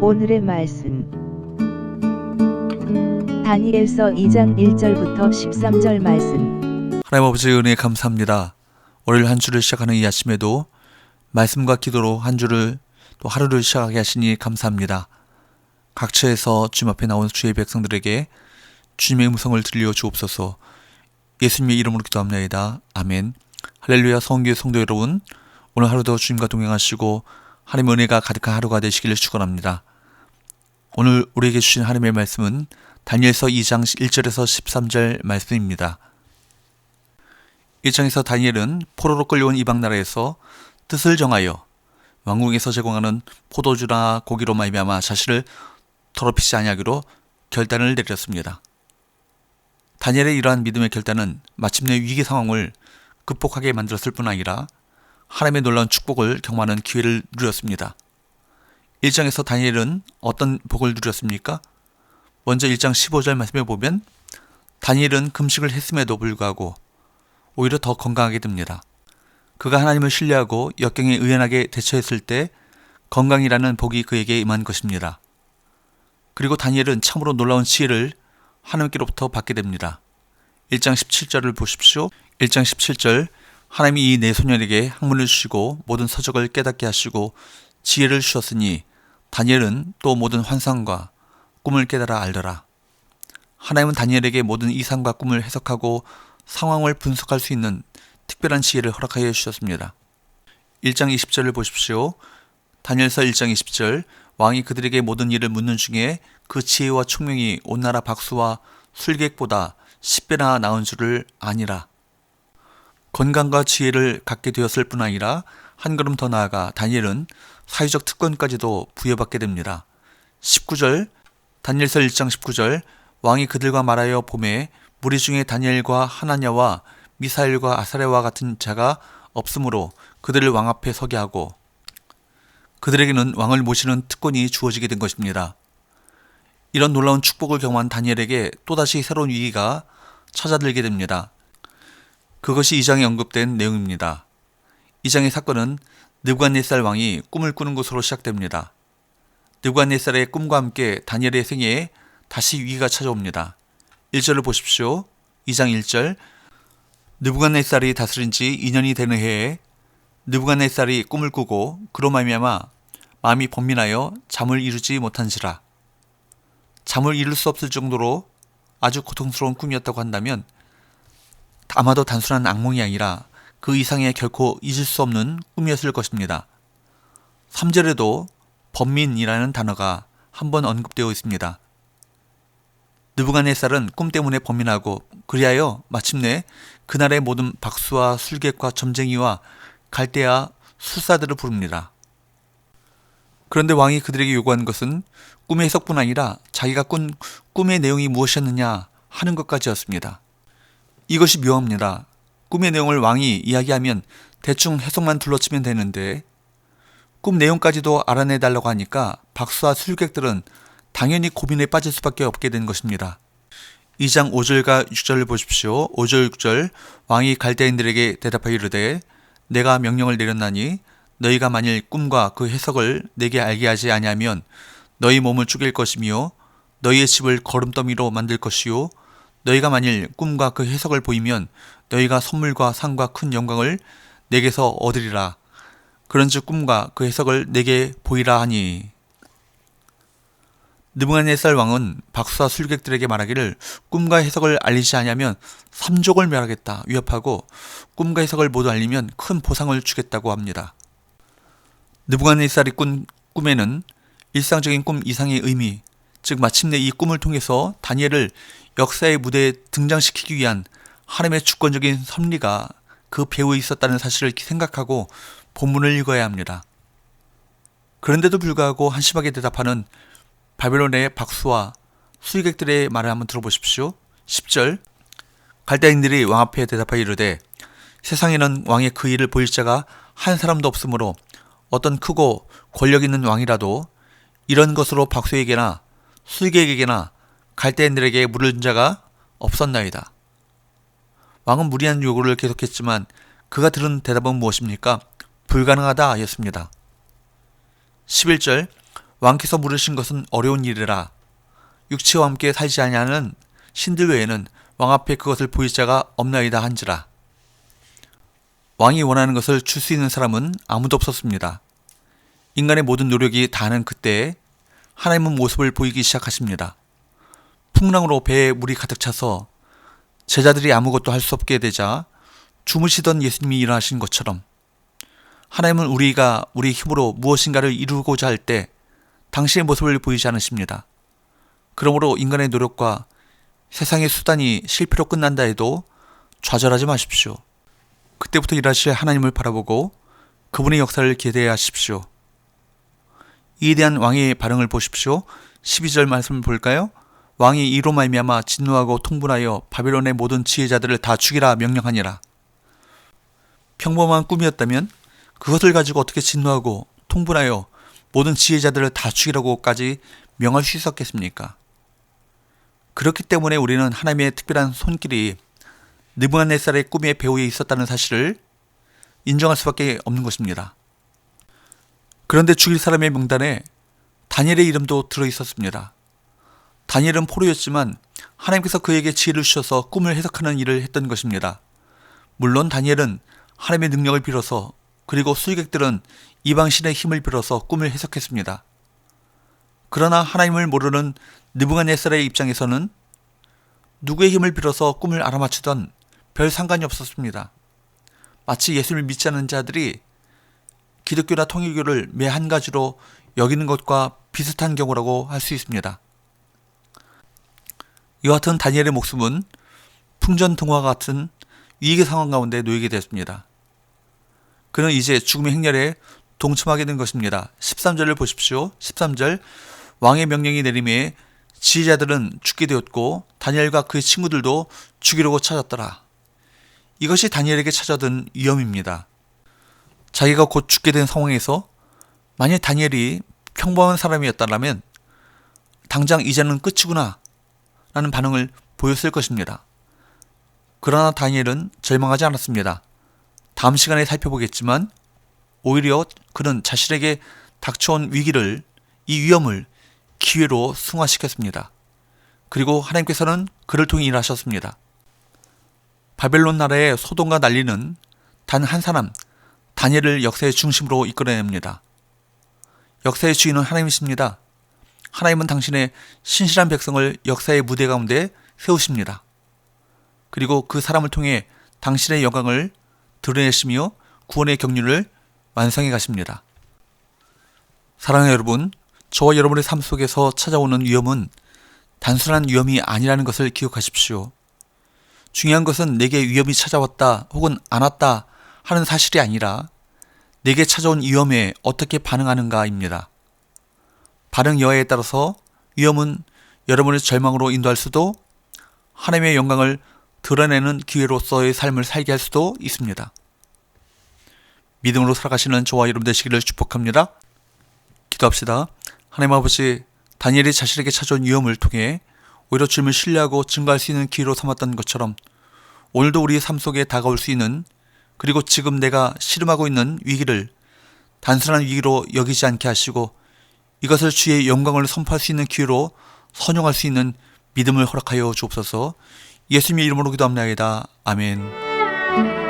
오늘의 말씀 다니엘서 2장 1절부터 13절 말씀. 하나님 아버지의 은혜에 감사합니다. 월요일 한 주를 시작하는 이 아침에도 말씀과 기도로 한 주를 또 하루를 시작하게 하시니 감사합니다. 각처에서 주님 앞에 나온 주의 백성들에게 주님의 음성을 들려 주옵소서. 예수님의 이름으로 기도합니다. 아멘. 할렐루야. 성교회 성도 여러분, 오늘 하루도 주님과 동행하시고 하나님의 은혜가 가득한 하루가 되시기를 축원합니다. 오늘 우리에게 주신 하나님의 말씀은 다니엘서 2장 1절에서 13절 말씀입니다. 1장에서 다니엘은 포로로 끌려온 이방 나라에서 뜻을 정하여 왕궁에서 제공하는 포도주나 고기로 말미암아 자신을 더럽히지 아니하기로 결단을 내렸습니다. 다니엘의 이러한 믿음의 결단은 마침내 위기 상황을 극복하게 만들었을 뿐 아니라 하나님의 놀라운 축복을 경험하는 기회를 누렸습니다. 1장에서 다니엘은 어떤 복을 누렸습니까? 먼저 1장 15절 말씀에 보면 다니엘은 금식을 했음에도 불구하고 오히려 더 건강하게 됩니다. 그가 하나님을 신뢰하고 역경에 의연하게 대처했을 때 건강이라는 복이 그에게 임한 것입니다. 그리고 다니엘은 참으로 놀라운 지혜를 하나님께로부터 받게 됩니다. 1장 17절을 보십시오. 1장 17절 하나님이 이 네 소년에게 학문을 주시고 모든 서적을 깨닫게 하시고 지혜를 주셨으니 다니엘은 또 모든 환상과 꿈을 깨달아 알더라. 하나님은 다니엘에게 모든 이상과 꿈을 해석하고 상황을 분석할 수 있는 특별한 지혜를 허락하여 주셨습니다. 1장 20절을 보십시오. 다니엘서 1장 20절 왕이 그들에게 모든 일을 묻는 중에 그 지혜와 총명이 온 나라 박수와 술객보다 10배나 나은 줄을 아니라. 건강과 지혜를 갖게 되었을 뿐 아니라 한 걸음 더 나아가 다니엘은 사회적 특권까지도 부여받게 됩니다. 19절 다니엘서 1장 19절 왕이 그들과 말하여 보매 무리 중에 다니엘과 하나냐와 미사엘과 아사랴와 같은 자가 없으므로 그들을 왕 앞에 서게 하고 그들에게는 왕을 모시는 특권이 주어지게 된 것입니다. 이런 놀라운 축복을 경험한 다니엘에게 또다시 새로운 위기가 찾아들게 됩니다. 그것이 2장에 언급된 내용입니다. 2장의 사건은 느부갓네살 왕이 꿈을 꾸는 것으로 시작됩니다. 느부갓네살의 꿈과 함께 다니엘의 생애에 다시 위기가 찾아옵니다. 1절을 보십시오. 2장 1절 느부갓네살이 다스린 지 2년이 되는 해에 느부갓네살이 꿈을 꾸고 그로 말미암아 마음이 번민하여 잠을 이루지 못한지라. 잠을 이룰 수 없을 정도로 아주 고통스러운 꿈이었다고 한다면 아마도 단순한 악몽이 아니라 그 이상의 결코 잊을 수 없는 꿈이었을 것입니다. 3절에도 번민이라는 단어가 한 번 언급되어 있습니다. 느부갓네살은 꿈 때문에 번민하고 그리하여 마침내 그날의 모든 박수와 술객과 점쟁이와 갈대아 술사들을 부릅니다. 그런데 왕이 그들에게 요구한 것은 꿈의 해석뿐 아니라 자기가 꾼 꿈의 내용이 무엇이었느냐 하는 것까지였습니다. 이것이 묘합니다. 꿈의 내용을 왕이 이야기하면 대충 해석만 둘러치면 되는데 꿈 내용까지도 알아내달라고 하니까 박수와 술객들은 당연히 고민에 빠질 수밖에 없게 된 것입니다. 2장 5절과 6절을 보십시오. 5절 6절 왕이 갈대인들에게 대답하여 이르되 내가 명령을 내렸나니 너희가 만일 꿈과 그 해석을 내게 알게 하지 아니하면 너희 몸을 죽일 것이며 너희의 집을 거름더미로 만들 것이요 너희가 만일 꿈과 그 해석을 보이면 너희가 선물과 상과 큰 영광을 내게서 얻으리라. 그런즉 꿈과 그 해석을 내게 보이라 하니. 느부갓네살 왕은 박수와 술객들에게 말하기를 꿈과 해석을 알리지 않으면 삼족을 멸하겠다 위협하고 꿈과 해석을 모두 알리면 큰 보상을 주겠다고 합니다. 느부갓네살이 꾼 꿈에는 일상적인 꿈 이상의 의미, 즉 마침내 이 꿈을 통해서 다니엘을 역사의 무대에 등장시키기 위한 하나님의 주권적인 섭리가 그 배후에 있었다는 사실을 생각하고 본문을 읽어야 합니다. 그런데도 불구하고 한심하게 대답하는 바벨론의 박수와 수익객들의 말을 한번 들어보십시오. 10절 갈대인들이 왕 앞에 대답하여 이르되 세상에는 왕의 그 일을 보일 자가 한 사람도 없으므로 어떤 크고 권력 있는 왕이라도 이런 것으로 박수에게나 수익객에게나 갈대인들에게 물은 자가 없었나이다. 왕은 무리한 요구를 계속했지만 그가 들은 대답은 무엇입니까? 불가능하다 였습니다. 11절 왕께서 물으신 것은 어려운 일이라 육체와 함께 살지 아니하는 신들 외에는 왕 앞에 그것을 보일 자가 없나이다 한지라. 왕이 원하는 것을 줄 수 있는 사람은 아무도 없었습니다. 인간의 모든 노력이 다하는 그때에 하나님은 모습을 보이기 시작하십니다. 풍랑으로 배에 물이 가득 차서 제자들이 아무것도 할 수 없게 되자 주무시던 예수님이 일어나신 것처럼 하나님은 우리가 우리 힘으로 무엇인가를 이루고자 할 때 당신의 모습을 보이지 않으십니다. 그러므로 인간의 노력과 세상의 수단이 실패로 끝난다 해도 좌절하지 마십시오. 그때부터 일하실 하나님을 바라보고 그분의 역사를 기대해 하십시오. 이에 대한 왕의 반응을 보십시오. 12절 말씀을 볼까요? 왕이 이로 말미암아 진노하고 통분하여 바벨론의 모든 지혜자들을 다 죽이라 명령하니라. 평범한 꿈이었다면 그것을 가지고 어떻게 진노하고 통분하여 모든 지혜자들을 다 죽이라고까지 명할 수 있었겠습니까? 그렇기 때문에 우리는 하나님의 특별한 손길이 느부갓네살의 꿈의 배후에 있었다는 사실을 인정할 수밖에 없는 것입니다. 그런데 죽일 사람의 명단에 다니엘의 이름도 들어있었습니다. 다니엘은 포로였지만 하나님께서 그에게 지혜를 주셔서 꿈을 해석하는 일을 했던 것입니다. 물론 다니엘은 하나님의 능력을 빌어서 그리고 술객들은 이방신의 힘을 빌어서 꿈을 해석했습니다. 그러나 하나님을 모르는 느부갓네살의 입장에서는 누구의 힘을 빌어서 꿈을 알아맞히던 별 상관이 없었습니다. 마치 예수를 믿지 않는 자들이 기독교나 통일교를 매 한 가지로 여기는 것과 비슷한 경우라고 할 수 있습니다. 이와 같은 다니엘의 목숨은 풍전등화 같은 위기의 상황 가운데 놓이게 됐습니다. 그는 이제 죽음의 행렬에 동참하게 된 것입니다. 13절을 보십시오. 13절 왕의 명령이 내림에 지혜자들은 죽게 되었고 다니엘과 그의 친구들도 죽이려고 찾았더라. 이것이 다니엘에게 찾아든 위험입니다. 자기가 곧 죽게 된 상황에서 만일 다니엘이 평범한 사람이었다면 당장 이제는 끝이구나 라는 반응을 보였을 것입니다. 그러나 다니엘은 절망하지 않았습니다. 다음 시간에 살펴보겠지만 오히려 그는 자신에게 닥쳐온 위기를, 이 위험을 기회로 승화시켰습니다. 그리고 하나님께서는 그를 통해 일하셨습니다. 바벨론 나라의 소동과 난리는 단 한 사람, 다니엘을 역사의 중심으로 이끌어냅니다. 역사의 주인은 하나님이십니다. 하나님은 당신의 신실한 백성을 역사의 무대 가운데 세우십니다. 그리고 그 사람을 통해 당신의 영광을 드러내시며 구원의 경륜을 완성해 가십니다. 사랑하는 여러분, 저와 여러분의 삶 속에서 찾아오는 위험은 단순한 위험이 아니라는 것을 기억하십시오. 중요한 것은 내게 위험이 찾아왔다 혹은 안 왔다 하는 사실이 아니라 내게 찾아온 위험에 어떻게 반응하는가입니다. 반응 여하에 따라서 위험은 여러분의 절망으로 인도할 수도 하나님의 영광을 드러내는 기회로서의 삶을 살게 할 수도 있습니다. 믿음으로 살아가시는 저와 여러분 되시기를 축복합니다. 기도합시다. 하나님 아버지, 다니엘이 자신에게 찾아온 위험을 통해 오히려 주님을 신뢰하고 증거할 수 있는 기회로 삼았던 것처럼 오늘도 우리의 삶 속에 다가올 수 있는, 그리고 지금 내가 씨름하고 있는 위기를 단순한 위기로 여기지 않게 하시고 이것을 주의 영광을 선포할 수 있는 기회로 선용할 수 있는 믿음을 허락하여 주옵소서. 예수님의 이름으로 기도합나이다. 아멘.